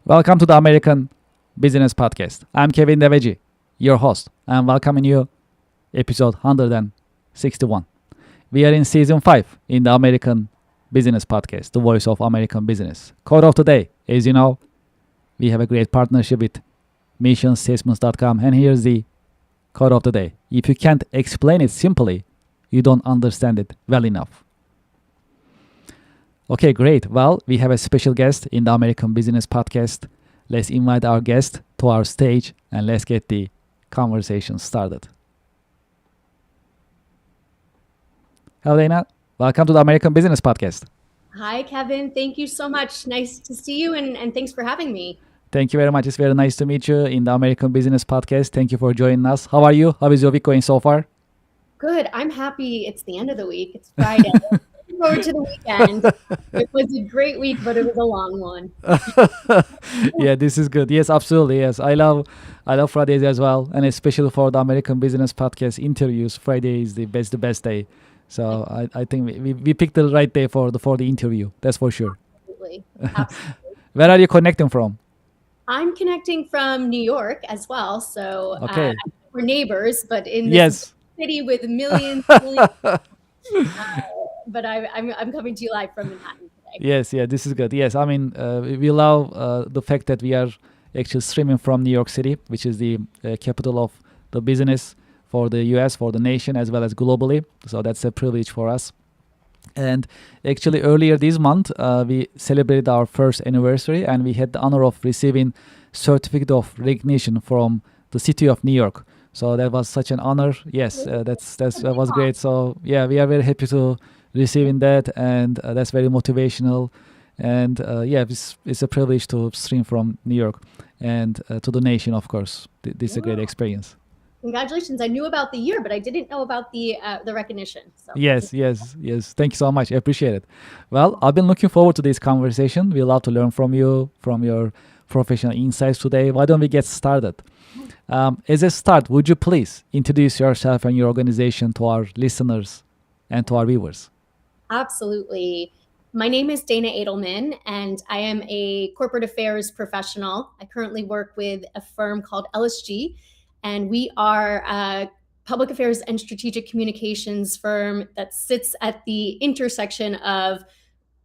Welcome to the American Business Podcast. I'm Kevin Deveci, your host. I'm welcoming you episode 161. We are in season 5 in the American Business Podcast, the voice of American business. Quote of the day, as you know, we have a great partnership with missionstatements.com, and here's the quote of the day. If you can't explain it simply, you don't understand it well enough. Okay, great. Well, we have a special guest in the American Business Podcast. Let's invite our guest to our stage and let's get the conversation started. Hello, Dana. Welcome to the American Business Podcast. Hi, Kevin. Thank you so much. Nice to see you, and thanks for having me. Thank you very much. It's very nice to meet you in the American Business Podcast. Thank you for joining us. How are you? How is your week going so far? Good. I'm happy it's the end of the week. It's Friday. Looking forward to the weekend. It was a great week, but it was a long one. Yeah, this is good. Yes, absolutely. Yes, I love Fridays as well, and especially for the American Business Podcast interviews. Friday is the best day. So I think we picked the right day for the interview. That's for sure. Absolutely. Absolutely. Where are you connecting from? I'm connecting from New York as well. So Okay. we're neighbors, but in this Yes. city with millions, millions but I'm coming to you live from Manhattan today. Yes. Yeah. This is good. Yes. I mean, we love the fact that we are actually streaming from New York City, which is the capital of the business for the U.S., for the nation, as well as globally. So that's a privilege for us. And actually, earlier this month, we celebrated our first anniversary, and we had the honor of receiving certificate of recognition from the city of New York. So that was such an honor. Yes, that was great. So yeah, we are very happy to receiving that, and that's very motivational. And yeah, it's a privilege to stream from New York and to the nation, of course. This is a great Wow. experience. Congratulations. I knew about the year, but I didn't know about the recognition. So Yes, yes, yes. Thank you so much. I appreciate it. Well, I've been looking forward to this conversation. We love to learn from you, from your professional insights today. Why don't we get started? As a start, would you please introduce yourself and your organization to our listeners and to our viewers? absolutely. My name is Dana Edelman, and I am a corporate affairs professional. I currently work with a firm called LSG, and we are a public affairs and strategic communications firm that sits at the intersection of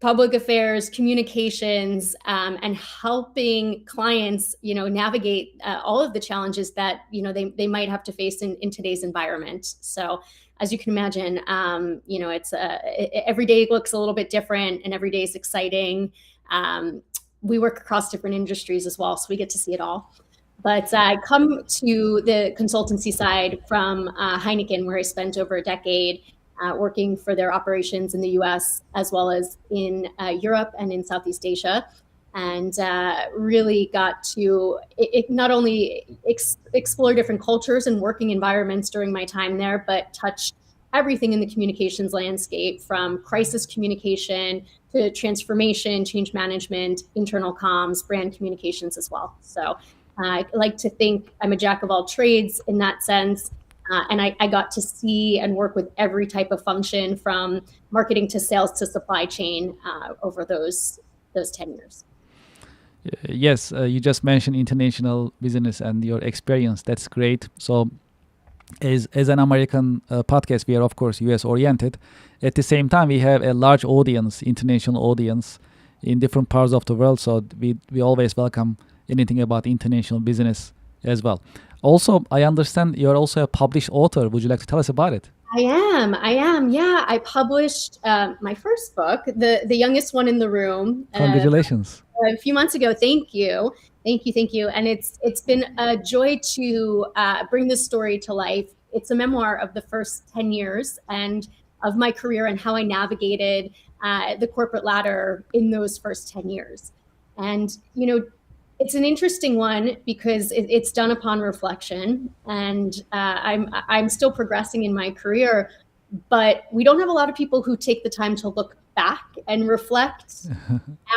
public affairs, communications, and helping clients, navigate all of the challenges that they might have to face in today's environment. So, as you can imagine, it's every day looks a little bit different, and every day is exciting. We work across different industries as well, so we get to see it all. But I come to the consultancy side from Heineken, where I spent over a decade working for their operations in the US as well as in Europe and in Southeast Asia. And really got to not only explore different cultures and working environments during my time there, but touch everything in the communications landscape, from crisis communication to transformation, change management, internal comms, brand communications as well. So I like to think I'm a jack of all trades in that sense. And I got to see and work with every type of function, from marketing to sales to supply chain, over those 10 years. Yes, you just mentioned international business and your experience. That's great. So, as an American podcast, we are of course US oriented. At the same time, we have a large audience, international audience, in different parts of the world. So we always welcome anything about international business as well. Also, I understand you're also a published author. Would you like to tell us about it? I am. Yeah, I published my first book, the youngest one in the room, Congratulations. a few months ago. Thank you, thank you. And it's been a joy to bring this story to life. It's a memoir of the first 10 years and of my career and how I navigated the corporate ladder in those first 10 years. And it's an interesting one because it's done upon reflection, and I'm still progressing in my career, but we don't have a lot of people who take the time to look back and reflect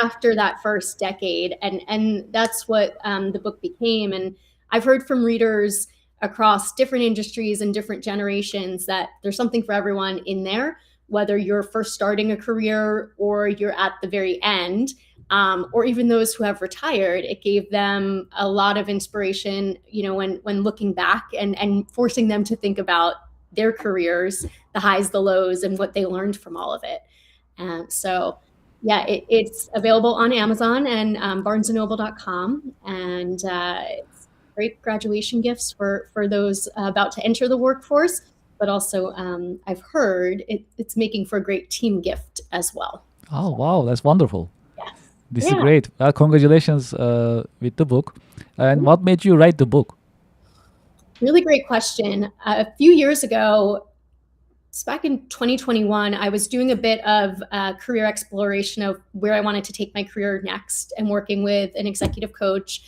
after that first decade, and that's what the book became. And I've heard from readers across different industries and different generations that there's something for everyone in there, whether you're first starting a career or you're at the very end. or even those who have retired, it gave them a lot of inspiration, when looking back and forcing them to think about their careers, the highs, the lows, and what they learned from all of it. So yeah, it's available on Amazon and barnesandnoble.com. And it's great graduation gifts for those about to enter the workforce. But also, I've heard it's making for a great team gift as well. Oh, wow, that's wonderful. Yes. This is Yeah. great. Congratulations with the book. And what made you write the book? Really great question. A few years ago, it's back in 2021, I was doing a bit of career exploration of where I wanted to take my career next and working with an executive coach.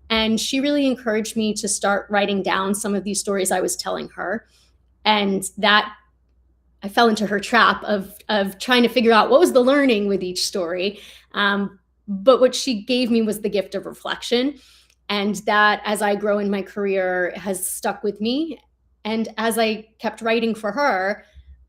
And she really encouraged me to start writing down some of these stories I was telling her. And that I fell into her trap of trying to figure out what was the learning with each story. But what she gave me was the gift of reflection. And that, as I grow in my career, has stuck with me. And as I kept writing for her,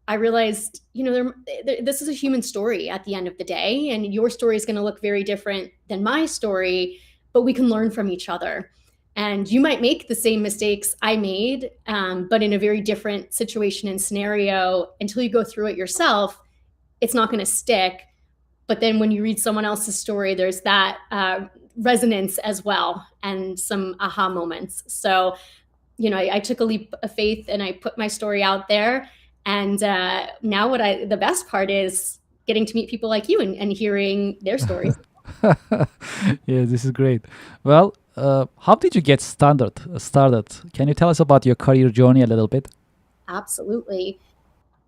I realized, this is a human story at the end of the day, and your story is going to look very different than my story, but we can learn from each other. And you might make the same mistakes I made, but in a very different situation and scenario. Until you go through it yourself, it's not going to stick. But then when you read someone else's story, there's that resonance as well, and some aha moments. So, I took a leap of faith and I put my story out there. And now the best part is getting to meet people like you and hearing their stories. Yeah, this is great. Well, how did you get started? Can you tell us about your career journey a little bit? Absolutely.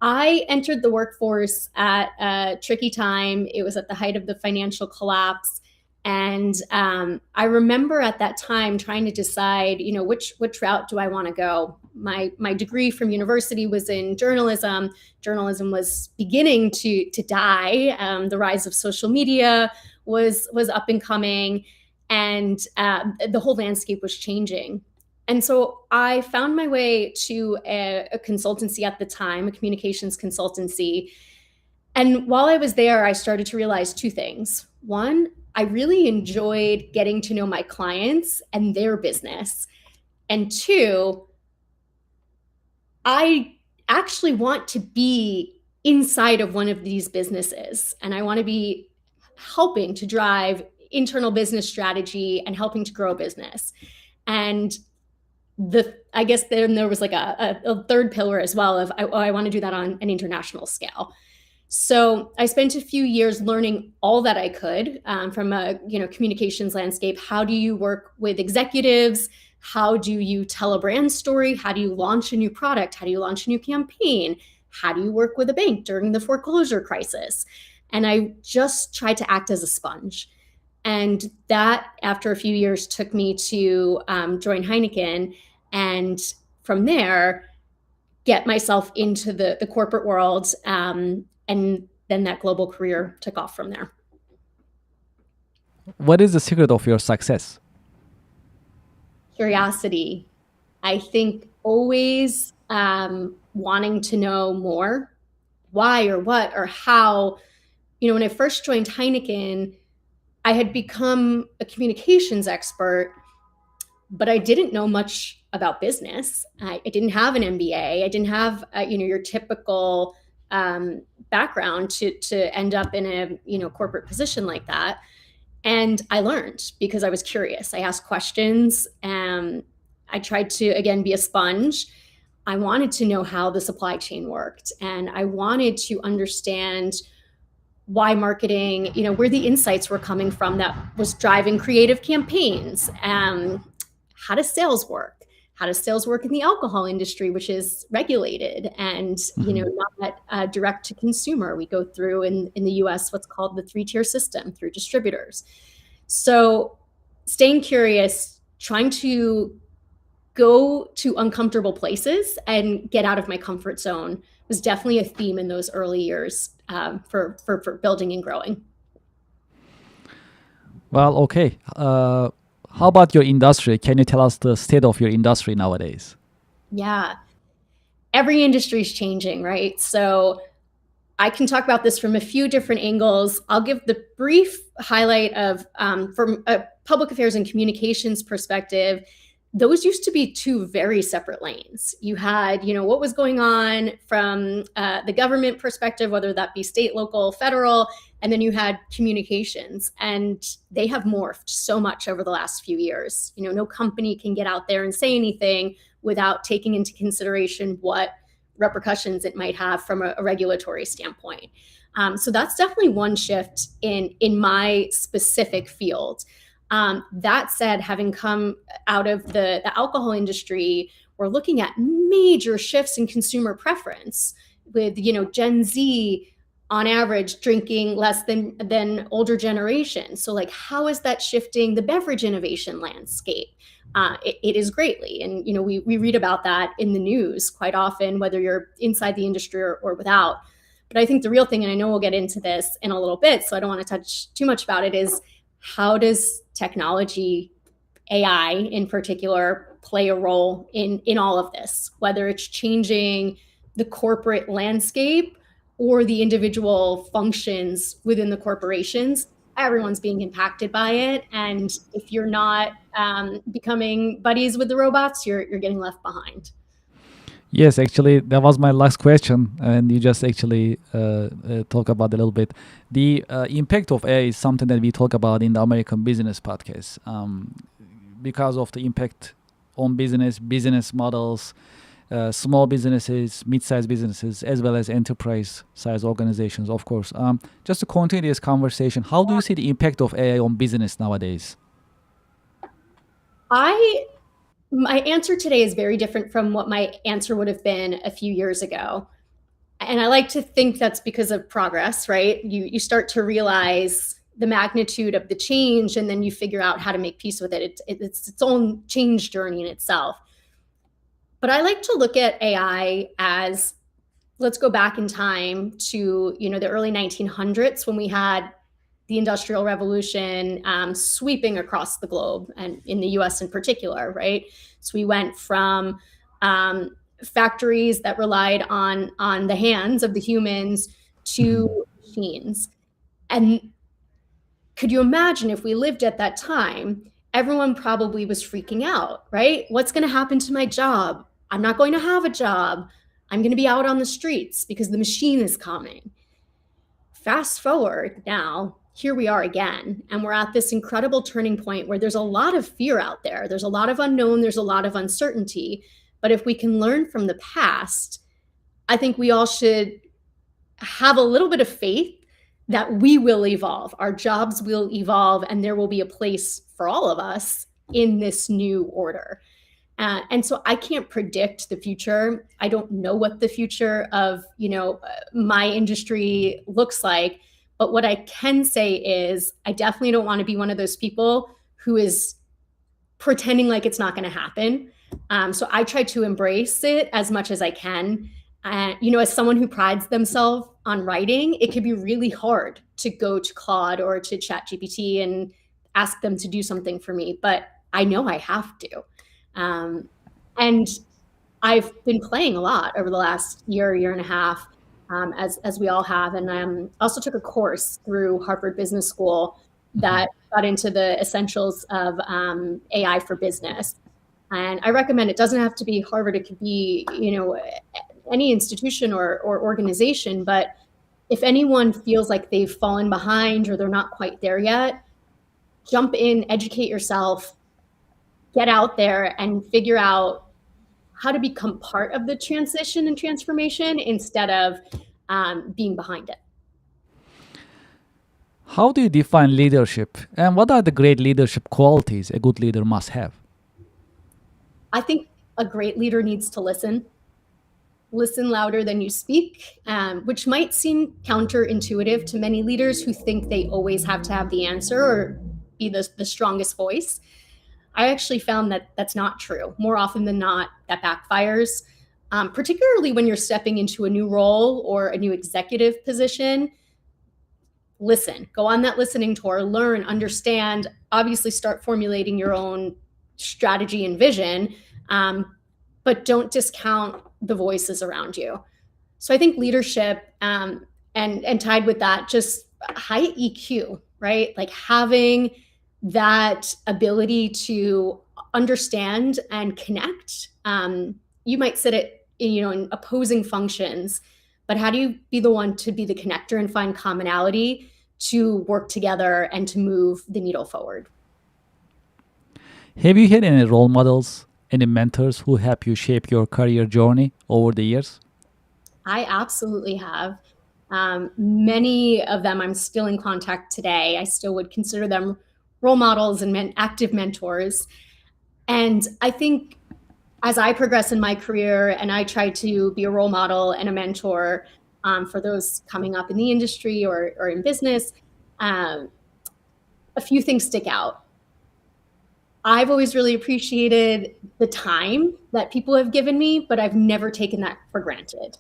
I entered the workforce at a tricky time. It was at the height of the financial collapse. And I remember at that time trying to decide, which route do I want to go? My degree from university was in journalism. Journalism was beginning to die. The rise of social media was up and coming, and the whole landscape was changing. And so I found my way to a consultancy at the time, a communications consultancy. And while I was there, I started to realize two things. One, I really enjoyed getting to know my clients and their business. And two, I actually want to be inside of one of these businesses, and I want to be helping to drive internal business strategy and helping to grow a business. And I guess then there was like a third pillar as well of, I want to do that on an international scale. So I spent a few years learning all that I could from a communications landscape. How do you work with executives? How do you tell a brand story? How do you launch a new product? How do you launch a new campaign? How do you work with a bank during the foreclosure crisis? And I just tried to act as a sponge. And that, after a few years, took me to join Heineken. And from there, get myself into the corporate world. And then that global career took off from there. What is the secret of your success? Curiosity. I think always wanting to know more, why or what or how. When I first joined Heineken, I had become a communications expert, but I didn't know much about business. I didn't have an MBA. I didn't have your typical background to end up in a corporate position like that. And I learned because I was curious. I asked questions. I tried to, again, be a sponge. I wanted to know how the supply chain worked, and I wanted to understand why marketing, where the insights were coming from that was driving creative campaigns. How does sales work? How does sales work in the alcohol industry, which is regulated and not direct to consumer? We go through in the US what's called the 3-tier system through distributors. So staying curious, trying to go to uncomfortable places and get out of my comfort zone was definitely a theme in those early years for building and growing. Well, okay. How about your industry? Can you tell us the state of your industry nowadays? Yeah. Every industry is changing, right? So I can talk about this from a few different angles. I'll give the brief highlight of, from a public affairs and communications perspective, those used to be two very separate lanes. You had, what was going on from the government perspective, whether that be state, local, federal, and then you had communications, and they have morphed so much over the last few years. No company can get out there and say anything without taking into consideration what repercussions it might have from a regulatory standpoint. So that's definitely one shift in my specific field. That said, having come out of the alcohol industry, we're looking at major shifts in consumer preference with, Gen Z on average drinking less than older generations. So like, how is that shifting the beverage innovation landscape? It is greatly. And, we read about that in the news quite often, whether you're inside the industry or without. But I think the real thing, and I know we'll get into this in a little bit, so I don't want to touch too much about it, is how does technology, AI in particular, play a role in all of this, whether it's changing the corporate landscape or the individual functions within the corporations. Everyone's being impacted by it. And if you're not becoming buddies with the robots, you're getting left behind. Yes, actually, that was my last question, and you just actually talk about a little bit. The impact of AI is something that we talk about in the American Business Podcast, because of the impact on business models, small businesses, mid-sized businesses, as well as enterprise-size organizations, of course. Just to continue this conversation, how do you see the impact of AI on business nowadays? My answer today is very different from what my answer would have been a few years ago. And I like to think that's because of progress, right? You start to realize the magnitude of the change, and then you figure out how to make peace with it. It's its own change journey in itself. But I like to look at AI as, let's go back in time to, the early 1900s when we had the Industrial Revolution sweeping across the globe, and in the US in particular, right? So we went from factories that relied on the hands of the humans to machines. And could you imagine if we lived at that time, everyone probably was freaking out, right? What's going to happen to my job? I'm not going to have a job. I'm going to be out on the streets because the machine is coming. Fast forward now, here we are again, and we're at this incredible turning point where there's a lot of fear out there. There's a lot of unknown, there's a lot of uncertainty. But if we can learn from the past, I think we all should have a little bit of faith that we will evolve, our jobs will evolve, and there will be a place for all of us in this new order. And so I can't predict the future. I don't know what the future of, my industry looks like. But what I can say is I definitely don't want to be one of those people who is pretending like it's not going to happen. So I try to embrace it as much as I can. As someone who prides themselves on writing, it can be really hard to go to Claude or to ChatGPT and ask them to do something for me. But I know I have to. And I've been playing a lot over the last year and a half, as we all have. And also took a course through Harvard Business School that got into the essentials of AI for business. And I recommend, it doesn't have to be Harvard, it could be, any institution or organization. But if anyone feels like they've fallen behind or they're not quite there yet, jump in, educate yourself, get out there and figure out how to become part of the transition and transformation instead of being behind it. How do you define leadership, and what are the great leadership qualities a good leader must have? I think a great leader needs to listen louder than you speak, which might seem counterintuitive to many leaders who think they always have to have the answer or be the strongest voice. I actually found that that's not true. More often than not, that backfires, particularly when you're stepping into a new role or a new executive position. Listen, go on that listening tour, learn, understand, obviously start formulating your own strategy and vision, but don't discount the voices around you. So I think leadership, and tied with that, just high EQ, right? Like having that ability to understand and connect. You might sit at, in opposing functions, but how do you be the one to be the connector and find commonality to work together and to move the needle forward? Have you had any role models, any mentors who help you shape your career journey over the years? I absolutely have. Many of them I'm still in contact today. I still would consider them role models and active mentors. And I think as I progress in my career and I try to be a role model and a mentor for those coming up in the industry or in business, um, a few things stick out. I've always really appreciated the time that people have given me, but I've never taken that for granted.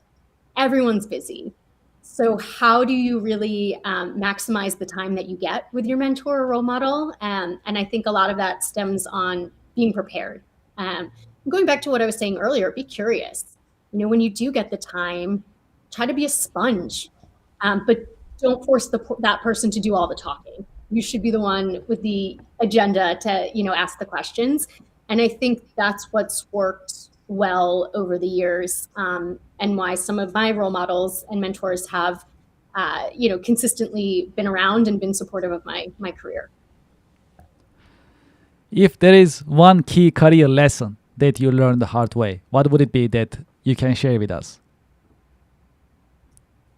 Everyone's busy. So how do you really maximize the time that you get with your mentor or role model? And I think a lot of that stems on being prepared. Going back to what I was saying earlier, be curious. When you do get the time, try to be a sponge, but don't force that person to do all the talking. You should be the one with the agenda to, ask the questions. And I think that's what's worked well over the years, and why some of my role models and mentors have, consistently been around and been supportive of my career. If there is one key career lesson that you learned the hard way, what would it be that you can share with us?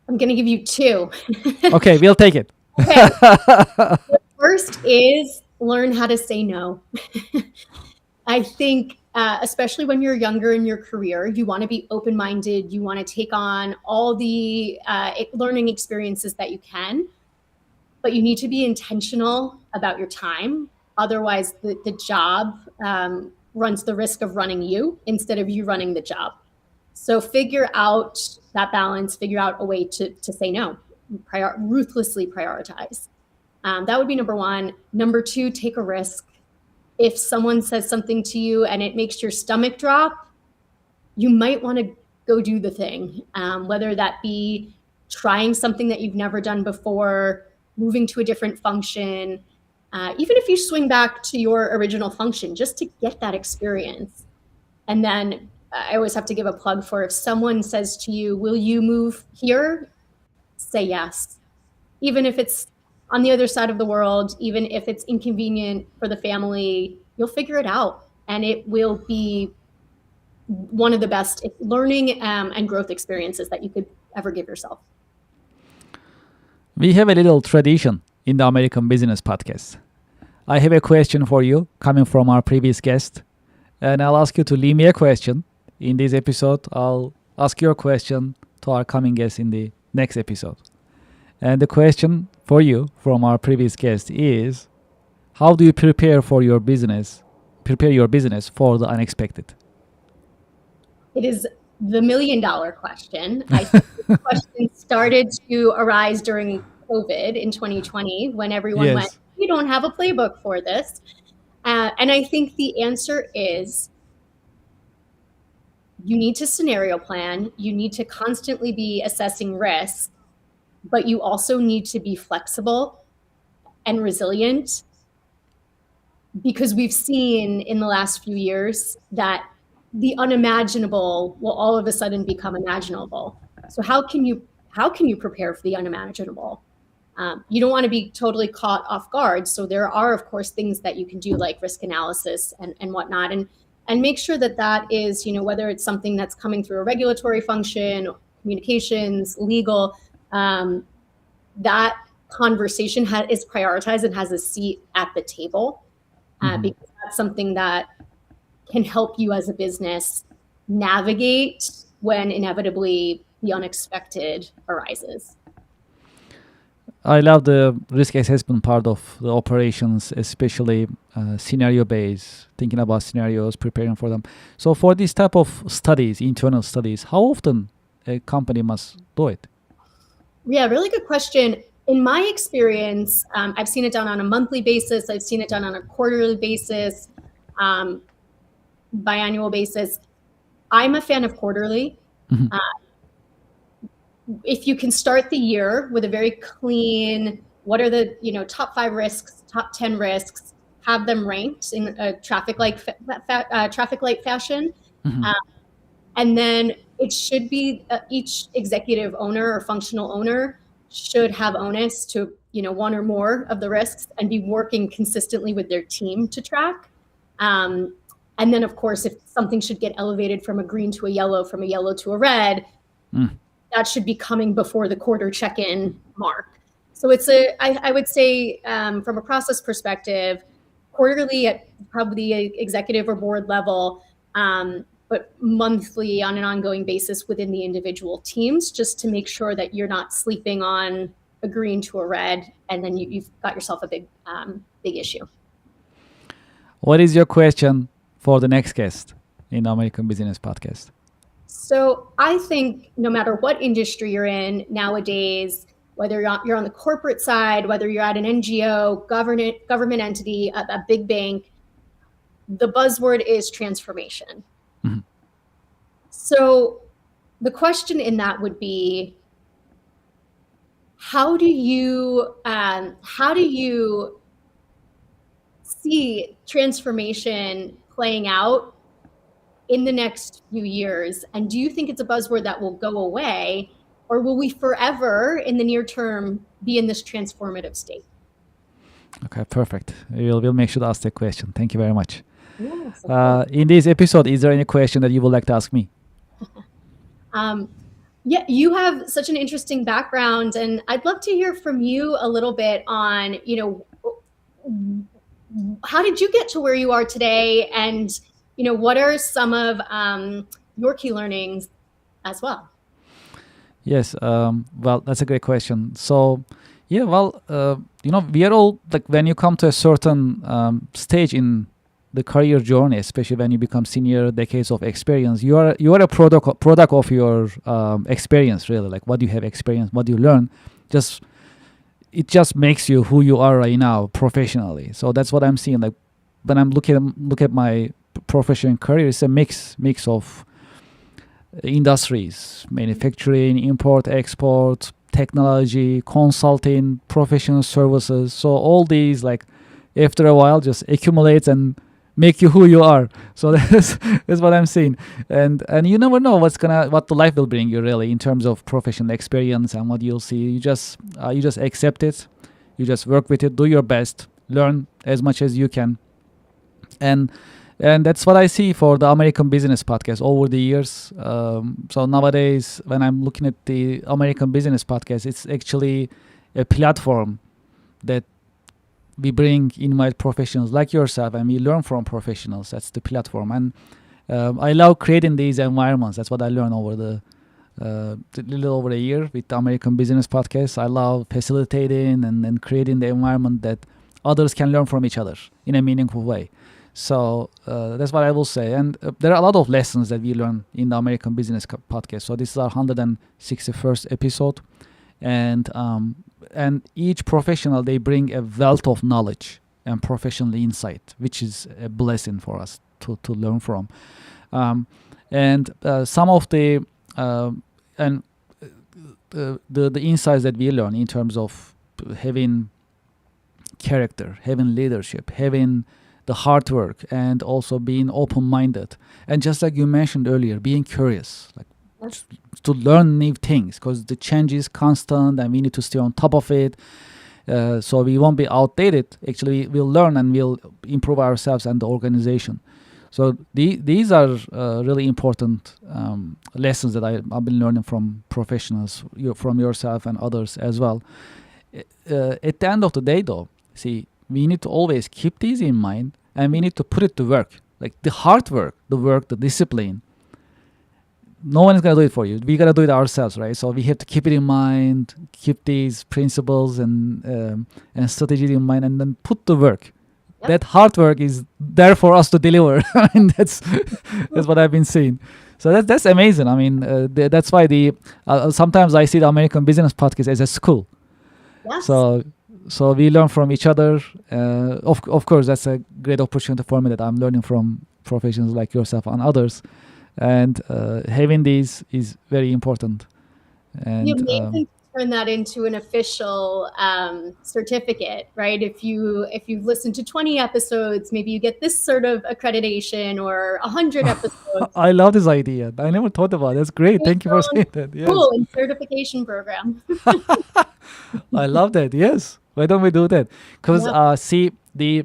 I'm going to give you two. Okay, we'll take it. Okay. The first is learn how to say no. I think, especially when you're younger in your career, you want to be open-minded. You want to take on all the learning experiences that you can, but you need to be intentional about your time. Otherwise, the job runs the risk of running you instead of you running the job. So figure out that balance, figure out a way to say no, ruthlessly prioritize. That would be number one. Number two, take a risk. If someone says something to you and it makes your stomach drop, you might want to go do the thing, whether that be trying something that you've never done before, moving to a different function, even if you swing back to your original function, just to get that experience. And then I always have to give a plug for, if someone says to you, will you move here? Say yes. Even if it's on the other side of the world, even if it's inconvenient for the family, you'll figure it out. And it will be one of the best learning and growth experiences that you could ever give yourself. We have a little tradition in the American Business Podcast. I have a question for you coming from our previous guest, and I'll ask you to leave me a question. In this episode, I'll ask your question to our coming guest in the next episode. And the question for you from our previous guest is, how do you prepare your business for the unexpected? It is the $1 million question. I think the question started to arise during COVID in 2020 when everyone went, you don't have a playbook for this. And I think the answer is, you need to scenario plan. You need to constantly be assessing risk, but you also need to be flexible and resilient, because we've seen in the last few years that the unimaginable will all of a sudden become imaginable. So how can you prepare for the unimaginable? You don't want to be totally caught off guard. So there are, of course, things that you can do, like risk analysis and whatnot, and make sure that is, whether it's something that's coming through a regulatory function, communications, legal, that conversation is prioritized and has a seat at the table, because that's something that can help you as a business navigate when inevitably the unexpected arises. I love the risk assessment part of the operations, especially scenario-based, thinking about scenarios, preparing for them. So for this type of studies, internal studies, how often a company must do it? Yeah, really good question. In my experience, I've seen it done on a monthly basis. I've seen it done on a quarterly basis, biannual basis. I'm a fan of quarterly. if you can start the year with a very clean, what are the top 5 risks, top 10 risks, have them ranked in a traffic light fashion, Mhm. and then it should be each executive owner or functional owner should have onus to one or more of the risks and be working consistently with their team to track. And then, of course, if something should get elevated from a green to a yellow, from a yellow to a red, that should be coming before the quarter check-in mark. So I would say from a process perspective, quarterly at probably the executive or board level, but monthly on an ongoing basis within the individual teams, just to make sure that you're not sleeping on a green to a red, and then you've got yourself a big issue. What is your question for the next guest in the American Business Podcast? So I think no matter what industry you're in nowadays, whether you're on the corporate side, whether you're at an NGO, government entity, a big bank, the buzzword is transformation. Mhm. So the question in that would be, how do you see transformation playing out in the next few years? And do you think it's a buzzword that will go away, or will we forever in the near term be in this transformative state? Okay, perfect. We'll make sure to ask that question. Thank you very much. Yes, of course. In this episode, is there any question that you would like to ask me? Yeah, you have such an interesting background, and I'd love to hear from you a little bit on, how did you get to where you are today, and what are some of your key learnings as well? Yes. Well, that's a great question. So, yeah. Well, we are all like, when you come to a certain stage in the career journey, especially when you become senior, decades of experience, you are a product of your experience, really. Like what you have experienced, what you learn, it just makes you who you are right now professionally. So that's what I'm seeing. Like when I'm look at my professional career, it's a mix of industries: manufacturing, import, export, technology, consulting, professional services. So all these, like, after a while just accumulates and make you who you are. So that's what I'm seeing. And you never know what the life will bring you, really, in terms of professional experience and what you'll see. You just accept it. You just work with it, do your best, learn as much as you can. And that's what I see for the American Business Podcast over the years. So nowadays, when I'm looking at the American Business Podcast, it's actually a platform that we invite professionals like yourself, and we learn from professionals. That's the platform. And I love creating these environments. That's what I learned over the little over a year with the American Business Podcast. I love facilitating and creating the environment that others can learn from each other in a meaningful way. So that's what I will say. And there are a lot of lessons that we learn in the American Business Podcast. So this is our 161st episode. And each professional, they bring a wealth of knowledge and professional insight, which is a blessing for us to learn from. And some of the insights that we learn in terms of having character, having leadership, having the hard work, and also being open-minded, and just like you mentioned earlier, being curious, like to learn new things, because the change is constant and we need to stay on top of it, so we won't be outdated. Actually, we'll learn and we'll improve ourselves and the organization. So these are really important lessons that I've been learning from professionals, from yourself and others as well. At the end of the day, though, see, we need to always keep these in mind, and we need to put it to work. Like the hard work, the discipline, no one is going to do it for you. We got to do it ourselves, right? So we have to keep it in mind, keep these principles and strategies in mind, and then put the work. Yep. That hard work is there for us to deliver. I mean, that's what I've been seeing. So that's amazing. I mean, that's why sometimes I see the American Business Podcast as a school. Yes. So we learn from each other. Of course, that's a great opportunity for me that I'm learning from professionals like yourself and others. And having these is very important. Be And amazing to turn that into an official certificate, right? If you've listened to 20 episodes, maybe you get this sort of accreditation, or 100 episodes. I love this idea. I never thought about it. That's great. Create Thank you your for own saying that. Yes. school and certification program. I love that. Yes. Why don't we do that? Because Yeah. see, the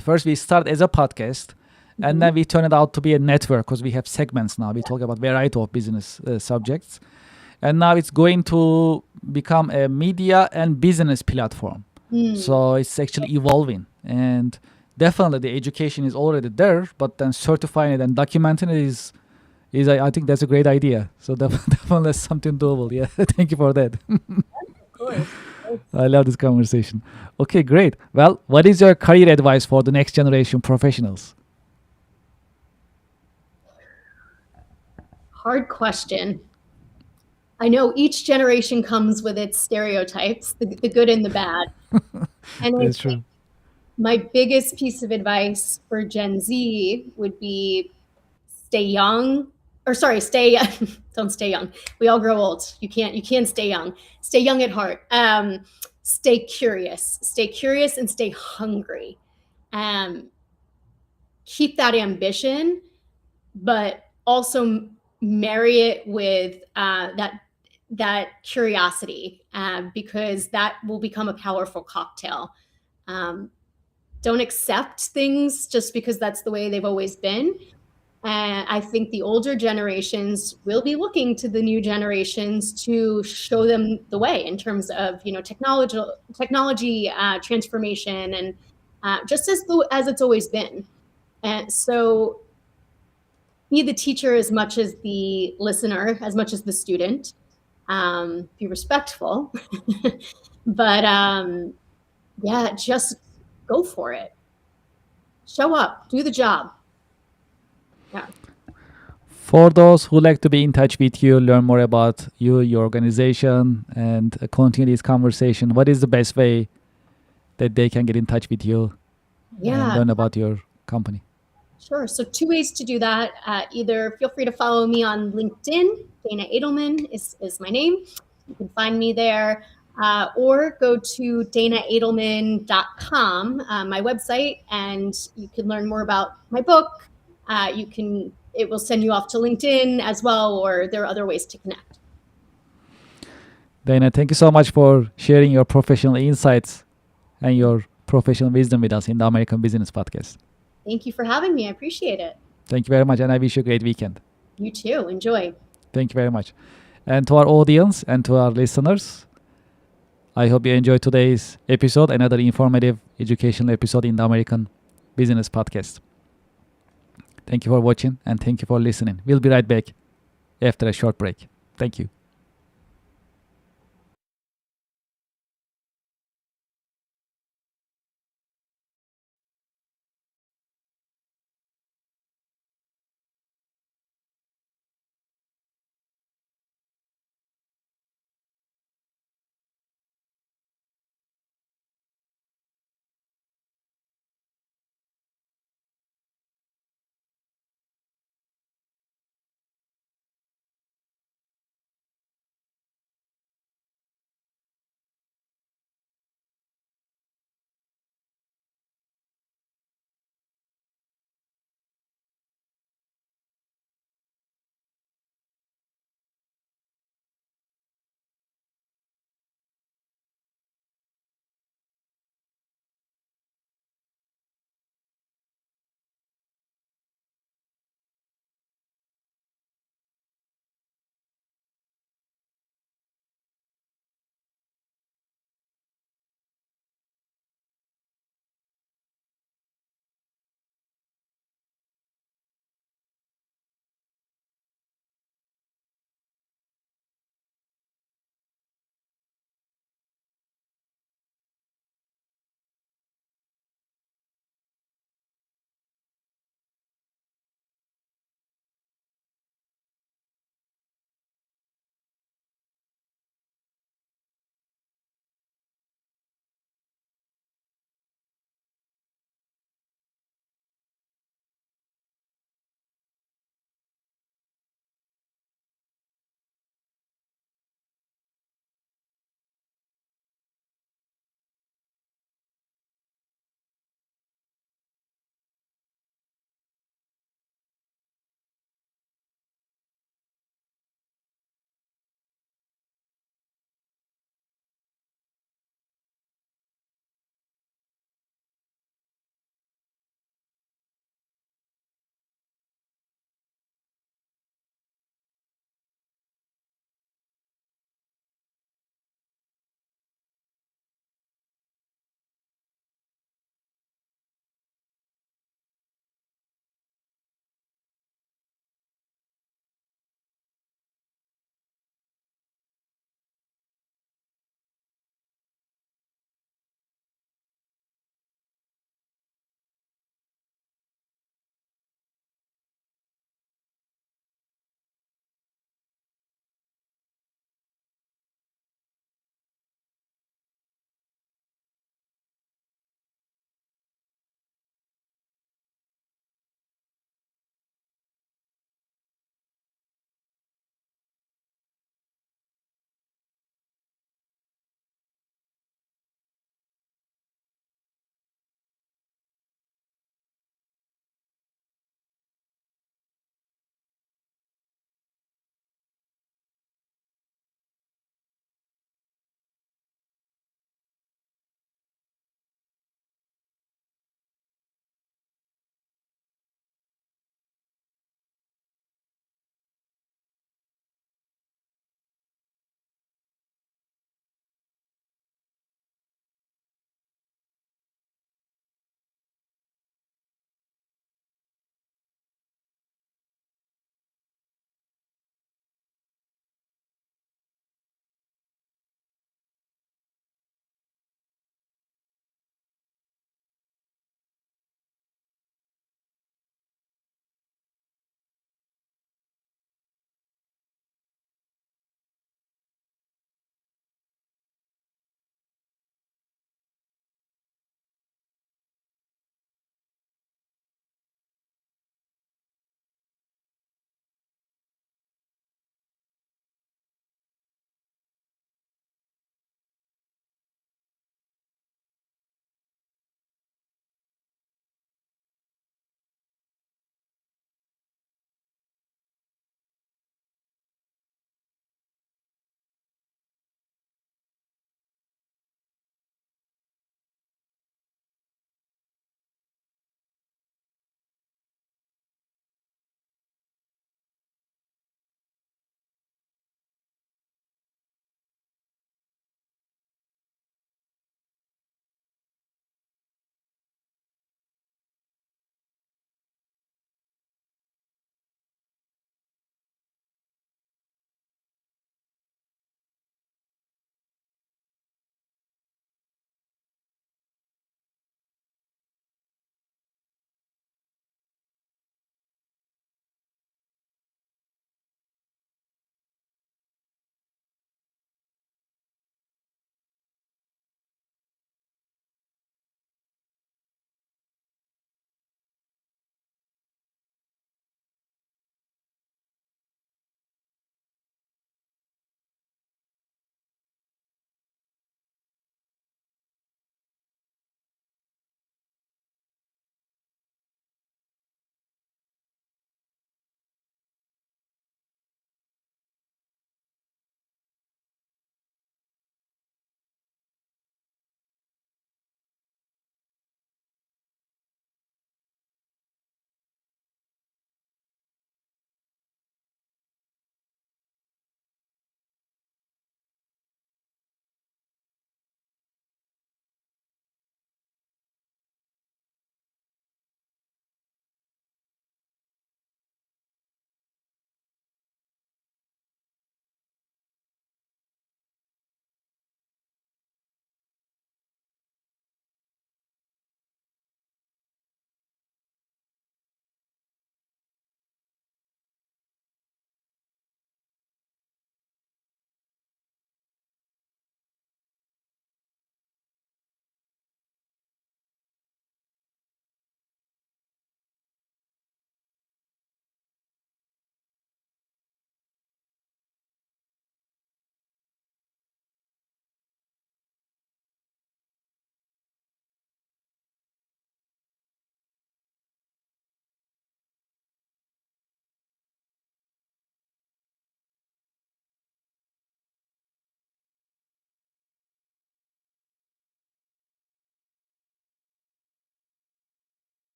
first we start as a podcast, and Mhm. then we turn it out to be a network because we have segments now. We talk about variety of business subjects, and now it's going to become a media and business platform. Mm. So it's actually evolving, and definitely the education is already there, but then certifying it and documenting it is I think that's a great idea. So definitely that's something doable. Yeah, thank you for that. Of course. I love this conversation. Okay, great. Well, what is your career advice for the next generation professionals? Hard question. I know each generation comes with its stereotypes, the good and the bad. And I That's think true. my biggest piece of advice for Gen Z would be stay young, or sorry, stay, don't stay young. We all grow old. You can't stay young. Stay young at heart. Stay curious and stay hungry. Um, Keep that ambition, but also marry it with that curiosity, because that will become a powerful cocktail. Um, don't accept things just because that's the way they've always been. And I think the older generations will be looking to the new generations to show them the way in terms of, technology transformation, and just as it's always been. And so be the teacher as much as the listener, as much as the student. Be respectful, but yeah, just go for it. Show up, do the job. Yeah. For those who like to be in touch with you, learn more about you, your organization, and continue this conversation, what is the best way that they can get in touch with you and Yeah, learn about your company? sure. So two ways to do that. Either feel free to follow me on LinkedIn. Dana Edelman is my name. You can find me there. Or go to danaedelman.com, my website, and you can learn more about my book. It will send you off to LinkedIn as well, or there are other ways to connect. Dana, thank you so much for sharing your professional insights and your professional wisdom with us in the American Business Podcast. Thank you for having me. I appreciate it. Thank you very much, and I wish you a great weekend. You too. Enjoy. Thank you very much. And to our audience and to our listeners, I hope you enjoyed today's episode, another informative educational episode in the American Business Podcast. Thank you for watching and thank you for listening. We'll be right back after a short break. Thank you.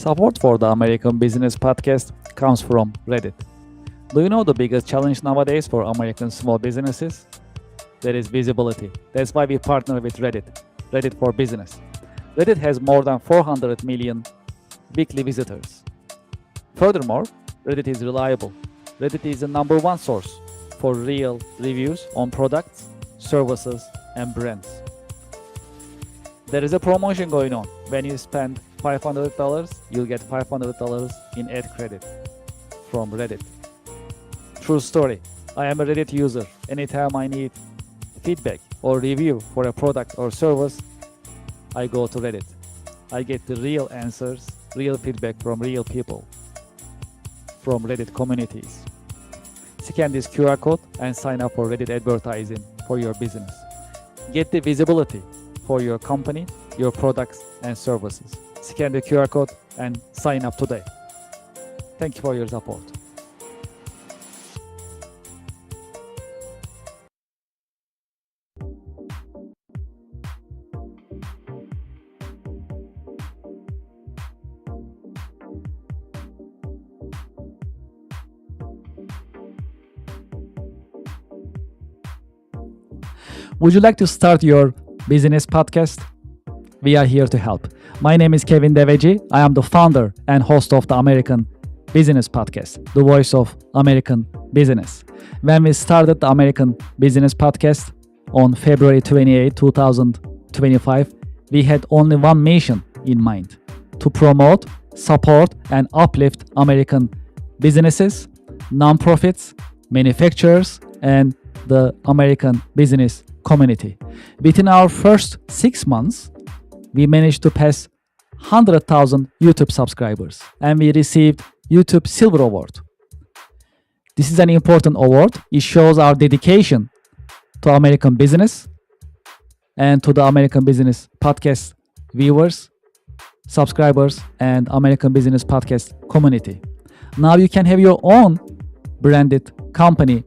Support for the American Business Podcast comes from Reddit. Do you know the biggest challenge nowadays for American small businesses? That is visibility. That's why we partner with Reddit, Reddit for Business. Reddit has more than 400 million weekly visitors. Furthermore, Reddit is reliable. Reddit is the number one source for real reviews on products, services, and brands. There is a promotion going on. When you spend $500, you'll get $500 in ad credit from Reddit. True story. I am a Reddit user. Anytime I need feedback or review for a product or service, I go to Reddit. I get the real answers, real feedback from real people, from Reddit communities. Scan this QR code and sign up for Reddit advertising for your business. Get the visibility for your company, your products, and services. Scan the QR code and sign up today. Thank you for your support. Would you like to start your business podcast? We are here to help. My name is Kevin Deveci. I am the founder and host of the American Business Podcast, the voice of American business. When we started the American Business Podcast on February 28, 2025, we had only one mission in mind: to promote, support, and uplift American businesses, nonprofits, manufacturers, and the American business community. Within our first 6 months, we managed to pass 100,000 YouTube subscribers, and we received YouTube Silver Award. This is an important award. It shows our dedication to American business and to the American Business Podcast viewers, subscribers, and American Business Podcast community. Now you can have your own branded company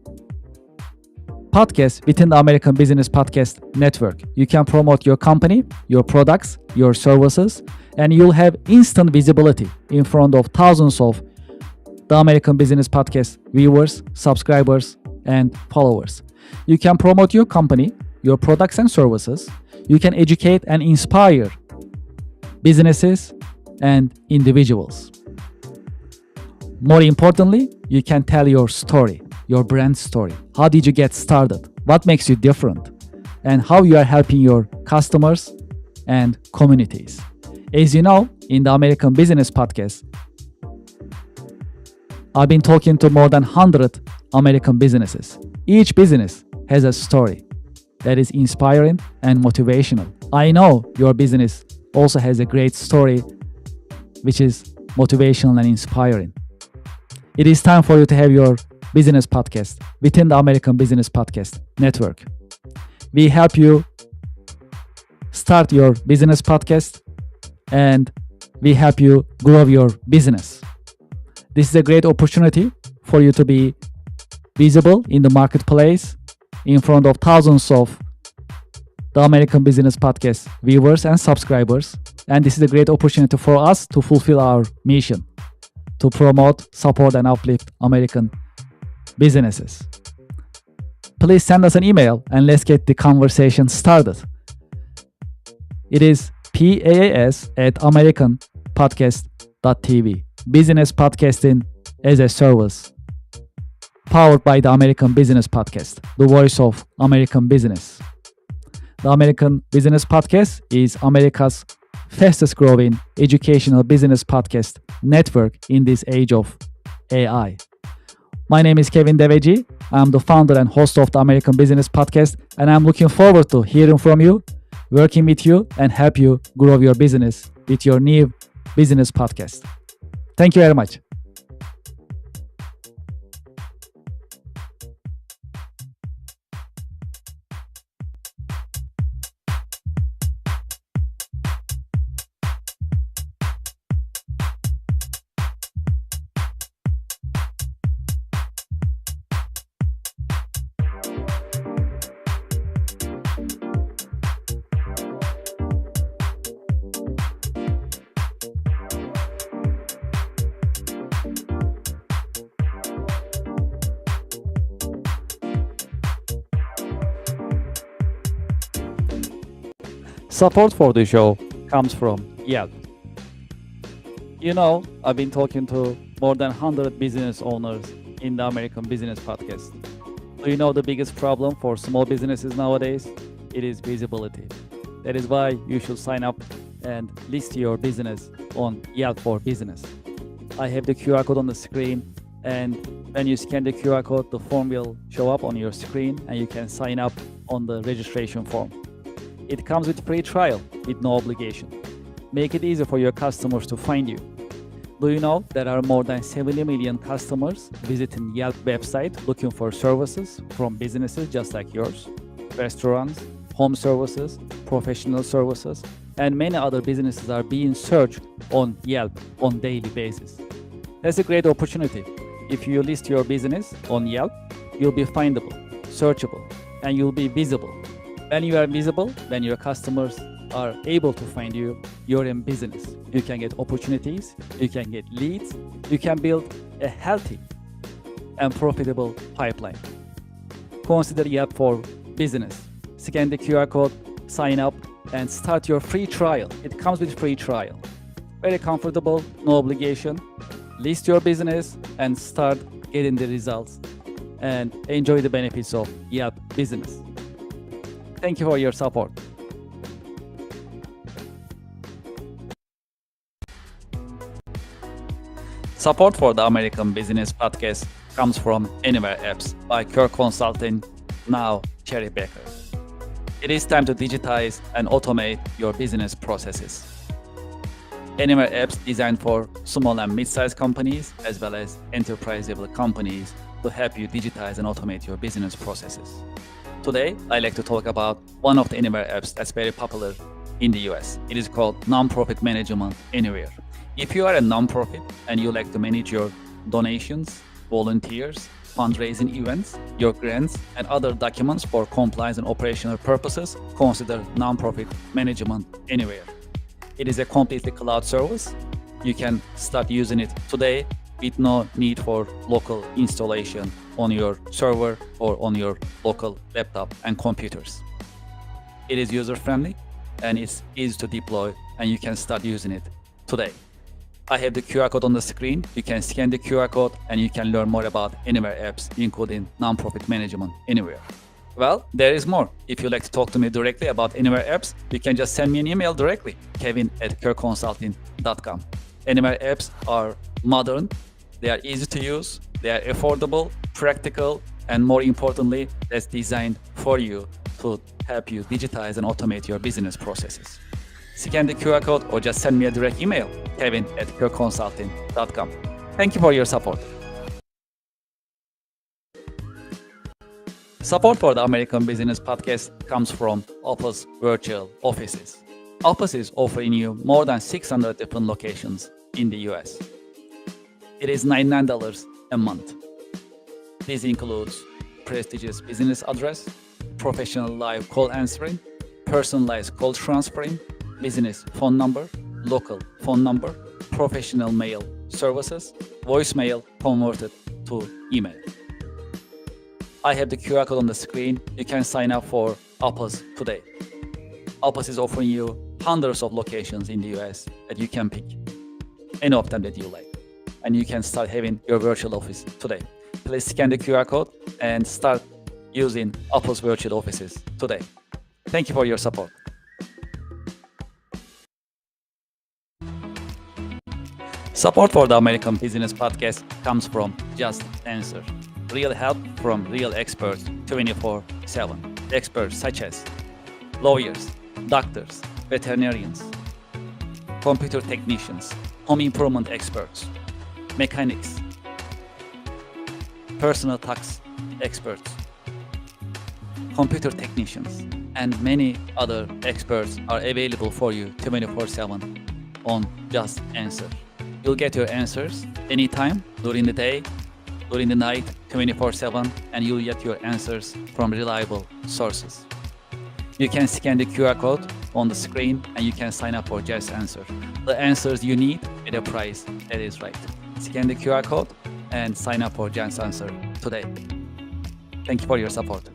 podcast within the American Business Podcast network. You can promote your company, your products, your services, and you'll have instant visibility in front of thousands of the American Business Podcast viewers, subscribers, and followers. You can promote your company, your products and services. You can educate and inspire businesses and individuals. More importantly, you can tell your story, your brand story. How did you get started? What makes you different? And how you are helping your customers and communities. As you know, in the American Business Podcast, I've been talking to more than 100 American businesses. Each business has a story that is inspiring and motivational. I know your business also has a great story which is motivational and inspiring. It is time for you to have your business podcast within the American Business Podcast network. We help you start your business podcast and we help you grow your business. This is a great opportunity for you to be visible in the marketplace in front of thousands of the American Business Podcast viewers and subscribers. And this is a great opportunity for us to fulfill our mission to promote, support, and uplift American businesses. Please send us an email and let's get the conversation started. It is paas@americanpodcast.tv. Business podcasting as a service, powered by the American Business Podcast, the voice of American business. The American Business Podcast is America's fastest growing educational business podcast network in this age of AI. My name is Kevin Deveci. I'm the founder and host of the American Business Podcast, and I'm looking forward to hearing from you, working with you, and help you grow your business with your new business podcast. Thank you very much. Support for the show comes from Yelp. I've been talking to more than 100 business owners in the American Business Podcast. Do you know the biggest problem for small businesses nowadays? It is visibility. That is why you should sign up and list your business on Yelp for Business. I have the QR code on the screen, and when you scan the QR code, the form will show up on your screen and you can sign up on the registration form. It comes with free trial with no obligation. Make it easy for your customers to find you. Do you know there are more than 70 million customers visiting Yelp website looking for services from businesses just like yours? Restaurants, home services, professional services, and many other businesses are being searched on Yelp on daily basis. That's a great opportunity. If you list your business on Yelp, you'll be findable, searchable, and you'll be visible. When you are visible, when your customers are able to find you, you're in business. You can get opportunities, you can get leads, you can build a healthy and profitable pipeline. Consider Yelp for Business. Scan the QR code, sign up, and start your free trial. It comes with free trial. Very comfortable, no obligation. List your business and start getting the results and enjoy the benefits of Yelp Business. Thank you for your support. Support for the American Business Podcast comes from Anywhere Apps by Kirk Consulting, now Cherry Baker. It is time to digitize and automate your business processes. Anywhere Apps designed for small and mid-sized companies as well as enterprise-level companies to help you digitize and automate your business processes. Today, I'd like to talk about one of the Anywhere apps that's very popular in the US. It is called Nonprofit Management Anywhere. If you are a nonprofit and you like to manage your donations, volunteers, fundraising events, your grants, and other documents for compliance and operational purposes, consider Nonprofit Management Anywhere. It is a completely cloud service. You can start using it today with no need for local installation on your server or on your local laptop and computers. It is user-friendly and it's easy to deploy, and you can start using it today. I have the QR code on the screen. You can scan the QR code and you can learn more about Anywhere apps, including Nonprofit Management Anywhere. Well, there is more. If you'd like to talk to me directly about Anywhere apps, you can just send me an email directly, kevin@kirkconsulting.com. Anywhere apps are modern, they are easy to use, they are affordable, practical, and more importantly, that's designed for you to help you digitize and automate your business processes. Scan the QR code or just send me a direct email, kevin@kirkconsulting.com. Thank you for your support. Support for the American Business Podcast comes from Office Virtual Offices. Office is offering you more than 600 different locations in the US. It is $99 a month. This includes prestigious business address, professional live call answering, personalized call transferring, business phone number, local phone number, professional mail services, voicemail converted to email. I have the QR code on the screen. You can sign up for Office today. Office is offering you hundreds of locations in the US that you can pick, any of them that you like, and you can start having your virtual office today. Please scan the QR code and start using Office Virtual Offices today. Thank you for your support. Support for the American Business Podcast comes from Just Answer. Real help from real experts 24/7. Experts such as lawyers, doctors, veterinarians, computer technicians, home improvement experts, mechanics, personal tax experts, computer technicians, and many other experts are available for you 24/7 on Just Answer. You'll get your answers anytime, during the day, during the night, 24/7, and you'll get your answers from reliable sources. You can scan the QR code on the screen and you can sign up for Just Answer. The answers you need at a price that is right. Scan the QR code and sign up for Just Answer today. Thank you for your support.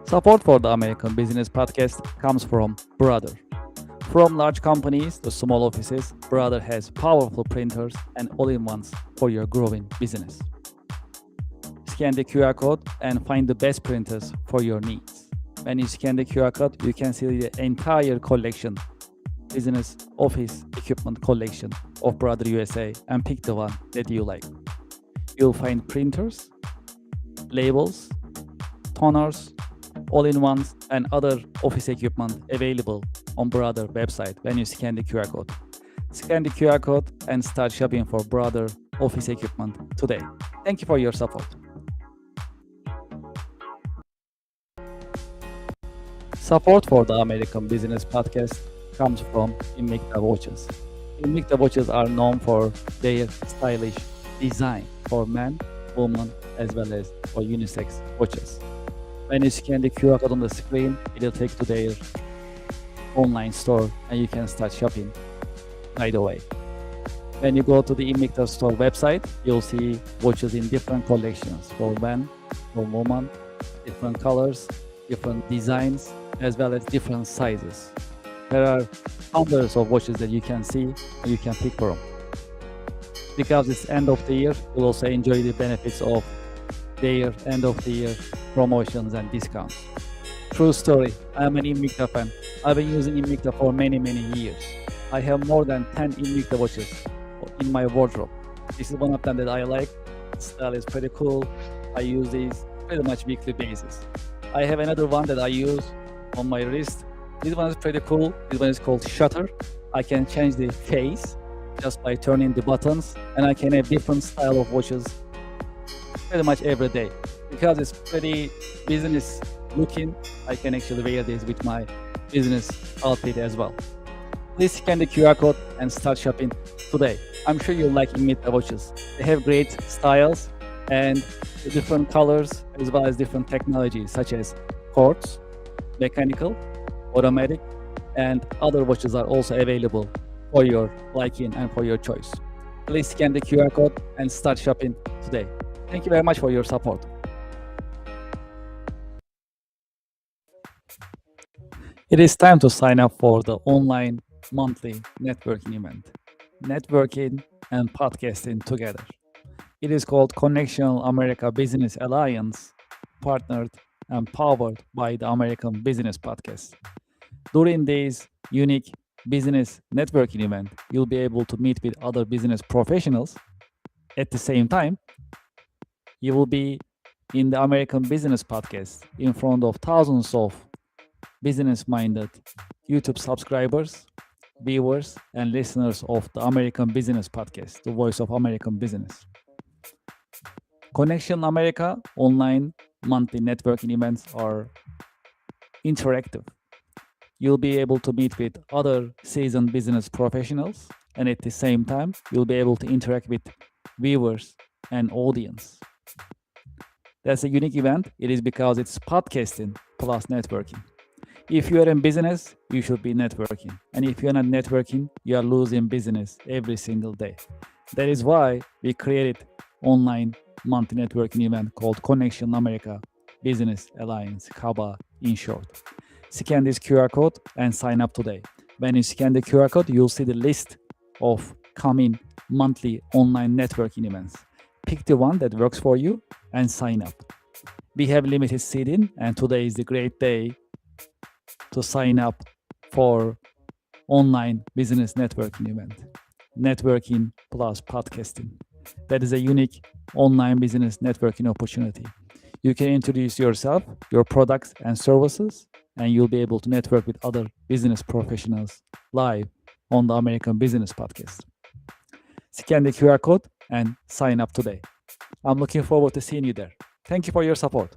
Support for the American Business Podcast comes from Brother. From large companies to small offices, Brother has powerful printers and all-in-ones for your growing business. Scan the QR code and find the best printers for your needs. When you scan the QR code, you can see the entire collection, business office equipment collection of Brother USA, and pick the one that you like. You'll find printers, labels, toners, all-in-ones, and other office equipment available on Brother website when you scan the QR code. Scan the QR code and start shopping for Brother office equipment today. Thank you for your support. Support for the American Business Podcast comes from Invicta Watches. Invicta Watches are known for their stylish design for men, women, as well as for unisex watches. When you scan the QR code on the screen, it will take to their online store and you can start shopping right away. When you go to the Invicta store website, you'll see watches in different collections for men, for women, different colors, different designs, as well as different sizes. There are hundreds of watches that you can see and you can pick from. Because it's end of the year, you'll also enjoy the benefits of their end of the year promotions and discounts. True story, I'm an Invicta fan. I've been using Invicta for many years. I have more than 10 Invicta watches in my wardrobe. This is one of them that I like. The style is pretty cool. I use these pretty much weekly basis. I have another one that I use on my wrist. This one is pretty cool. This one is called Shutter. I can change the face just by turning the buttons, and I can have different style of watches pretty much every day. Because it's pretty business looking, I can actually wear this with my business outfit as well. Please scan the QR code and start shopping today. I'm sure you'll like Invicta watches. They have great styles and different colors as well as different technologies such as quartz, mechanical, automatic, and other watches are also available for your liking and for your choice. Please scan the QR code and start shopping today. Thank you very much for your support. It is time to sign up for the online monthly networking event. Networking and podcasting together. It is called Connection America Business Alliance, partnered and powered by the American Business Podcast. During this unique business networking event, you'll be able to meet with other business professionals. At the same time, you will be in the American Business Podcast in front of thousands of business-minded YouTube subscribers, viewers, and listeners of the American Business Podcast, the voice of American business. Connection America online monthly networking events are interactive. You'll be able to meet with other seasoned business professionals, and at the same time, you'll be able to interact with viewers and audience. That's a unique event. It is because it's podcasting plus networking. If you are in business, you should be networking. And if you're not networking, you are losing business every single day. That is why we created online monthly networking event called Connection America Business Alliance, CABA in short. Scan this QR code and sign up today. When you scan the QR code, you'll see the list of coming monthly online networking events. Pick the one that works for you and sign up. We have limited seating, and today is the great day to sign up for online business networking event. Networking plus podcasting. That is a unique online business networking opportunity. You can introduce yourself, your products and services, and you'll be able to network with other business professionals live on the American Business Podcast. Scan the QR code and sign up today. I'm looking forward to seeing you there. Thank you for your support.